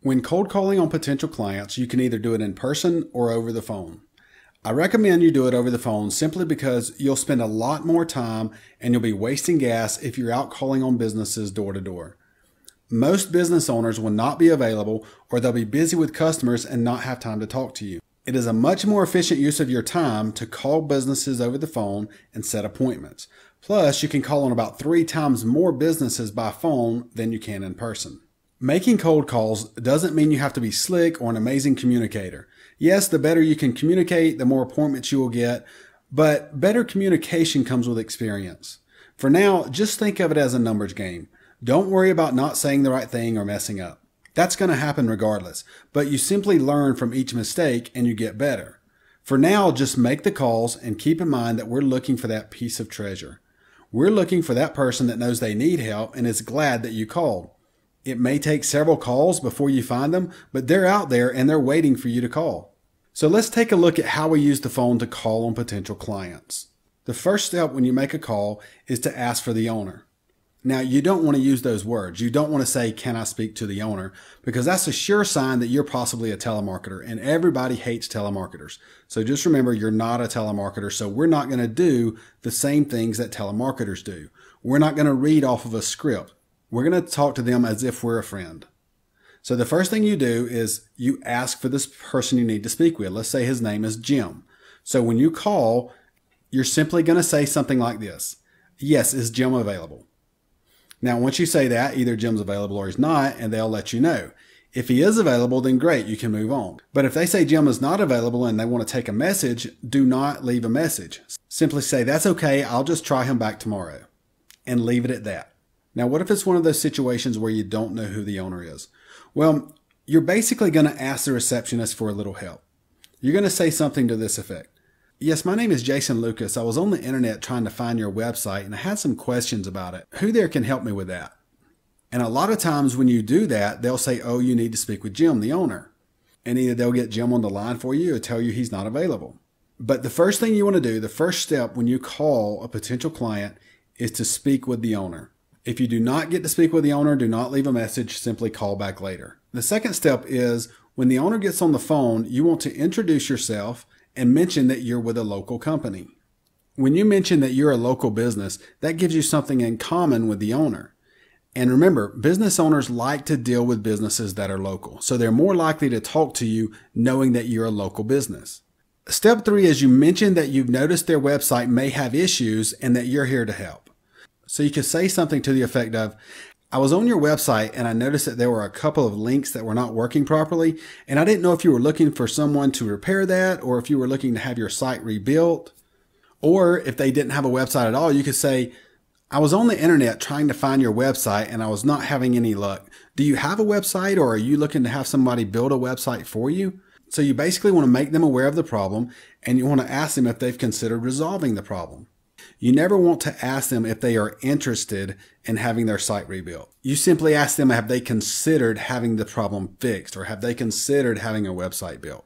When cold calling on potential clients, you can either do it in person or over the phone. I recommend you do it over the phone simply because you'll spend a lot more time and you'll be wasting gas if you're out calling on businesses door to door. Most business owners will not be available, or they'll be busy with customers and not have time to talk to you. It is a much more efficient use of your time to call businesses over the phone and set appointments. Plus, you can call on about 3 times more businesses by phone than you can in person. Making cold calls doesn't mean you have to be slick or an amazing communicator. Yes, the better you can communicate, the more appointments you will get, but better communication comes with experience. For now, just think of it as a numbers game. Don't worry about not saying the right thing or messing up. That's going to happen regardless, but you simply learn from each mistake and you get better. For now, just make the calls and keep in mind that we're looking for that piece of treasure. We're looking for that person that knows they need help and is glad that you called. It may take several calls before you find them, but they're out there and they're waiting for you to call. So let's take a look at how we use the phone to call on potential clients. The first step when you make a call is to ask for the owner. Now, you don't want to use those words. You don't want to say, "Can I speak to the owner?" because that's a sure sign that you're possibly a telemarketer, and everybody hates telemarketers. So just remember, you're not a telemarketer, so we're not going to do the same things that telemarketers do. We're not going to read off of a script. We're going to talk to them as if we're a friend. So the first thing you do is you ask for this person you need to speak with. Let's say his name is Jim. So when you call, you're simply going to say something like this: "Yes, is Jim available?" Now, once you say that, either Jim's available or he's not, and they'll let you know. If he is available, then great, you can move on. But if they say Jim is not available and they want to take a message, do not leave a message. Simply say, "That's okay, I'll just try him back tomorrow," and leave it at that. Now, what if it's one of those situations where you don't know who the owner is? Well, you're basically going to ask the receptionist for a little help. You're going to say something to this effect: "Yes, my name is Jason Lucas. I was on the internet trying to find your website and I had some questions about it. Who there can help me with that?" And a lot of times when you do that, they'll say, "Oh, you need to speak with Jim, the owner." And either they'll get Jim on the line for you or tell you he's not available. But the first thing you want to do, the first step when you call a potential client, is to speak with the owner. If you do not get to speak with the owner, do not leave a message, simply call back later. The second step is when the owner gets on the phone, you want to introduce yourself and mention that you're with a local company. When you mention that you're a local business, that gives you something in common with the owner. And remember, business owners like to deal with businesses that are local, so they're more likely to talk to you knowing that you're a local business. Step 3 is you mention that you've noticed their website may have issues and that you're here to help. So you could say something to the effect of, "I was on your website and I noticed that there were a couple of links that were not working properly, and I didn't know if you were looking for someone to repair that or if you were looking to have your site rebuilt." Or if they didn't have a website at all, you could say, "I was on the internet trying to find your website and I was not having any luck. Do you have a website, or are you looking to have somebody build a website for you?" So you basically want to make them aware of the problem, and you want to ask them if they've considered resolving the problem. You never want to ask them if they are interested in having their site rebuilt. You simply ask them, have they considered having the problem fixed, or have they considered having a website built?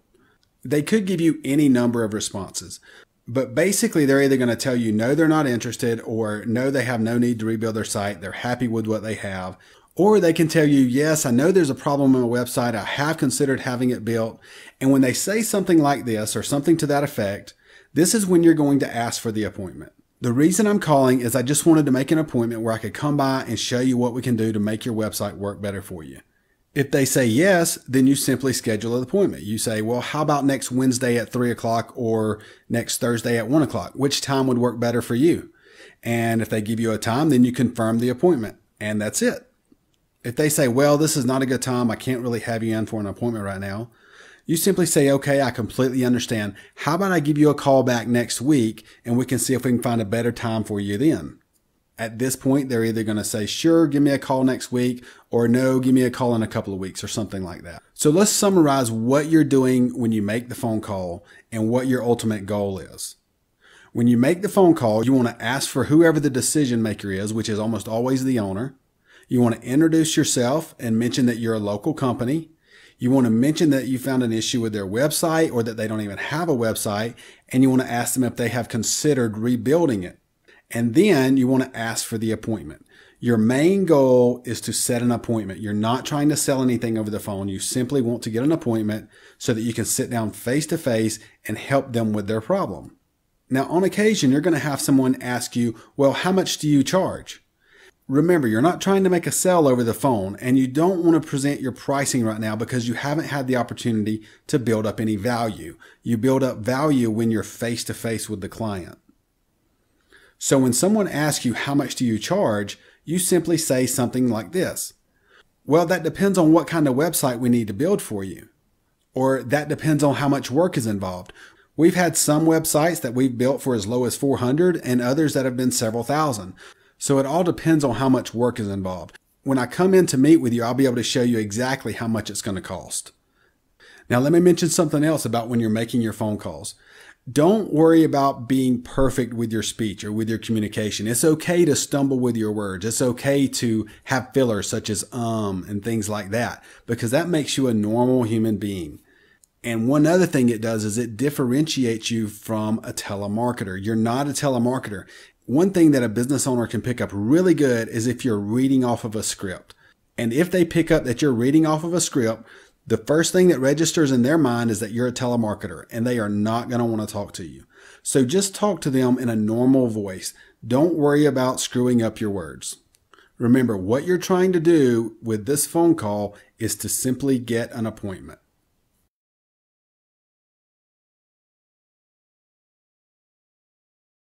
They could give you any number of responses, but basically they're either going to tell you no, they're not interested, or no, they have no need to rebuild their site, they're happy with what they have. Or they can tell you, "Yes, I know there's a problem on my website, I have considered having it built." And when they say something like this or something to that effect, this is when you're going to ask for the appointment. The reason I'm calling is I just wanted to make an appointment where I could come by and show you what we can do to make your website work better for you. If they say yes, then you simply schedule an appointment. You say, "Well, how about next Wednesday at 3 o'clock or next Thursday at 1 o'clock? Which time would work better for you?" And if they give you a time, then you confirm the appointment, and that's it. If they say, "Well, this is not a good time, I can't really have you in for an appointment right now," you simply say, "Okay, I completely understand. How about I give you a call back next week and we can see if we can find a better time for you then?" At this point, they're either going to say, "Sure, give me a call next week," or "No, give me a call in a couple of weeks," or something like that. So let's summarize what you're doing when you make the phone call and what your ultimate goal is. When you make the phone call, you want to ask for whoever the decision maker is, which is almost always the owner. You want to introduce yourself and mention that you're a local company. You want to mention that you found an issue with their website or that they don't even have a website, and you want to ask them if they have considered rebuilding it. And then you want to ask for the appointment. Your main goal is to set an appointment. You're not trying to sell anything over the phone. You simply want to get an appointment so that you can sit down face to face and help them with their problem. Now, on occasion, you're going to have someone ask you, well, how much do you charge? Remember, you're not trying to make a sale over the phone, and you don't want to present your pricing right now because you haven't had the opportunity to build up any value. You build up value when you're face to face with the client. So when someone asks you, how much do you charge? You simply say something like this. Well, that depends on what kind of website we need to build for you. Or that depends on how much work is involved. We've had some websites that we've built for as low as 400 and others that have been several thousand. So it all depends on how much work is involved. When I come in to meet with you, I'll be able to show you exactly how much it's going to cost. Now, let me mention something else about when you're making your phone calls. Don't worry about being perfect with your speech or with your communication. It's okay to stumble with your words. It's okay to have fillers such as and things like that, because that makes you a normal human being. And one other thing it does is it differentiates you from a telemarketer. You're not a telemarketer. One thing that a business owner can pick up really good is if you're reading off of a script. And if they pick up that you're reading off of a script, the first thing that registers in their mind is that you're a telemarketer and they are not going to want to talk to you. So just talk to them in a normal voice. Don't worry about screwing up your words. Remember, what you're trying to do with this phone call is to simply get an appointment.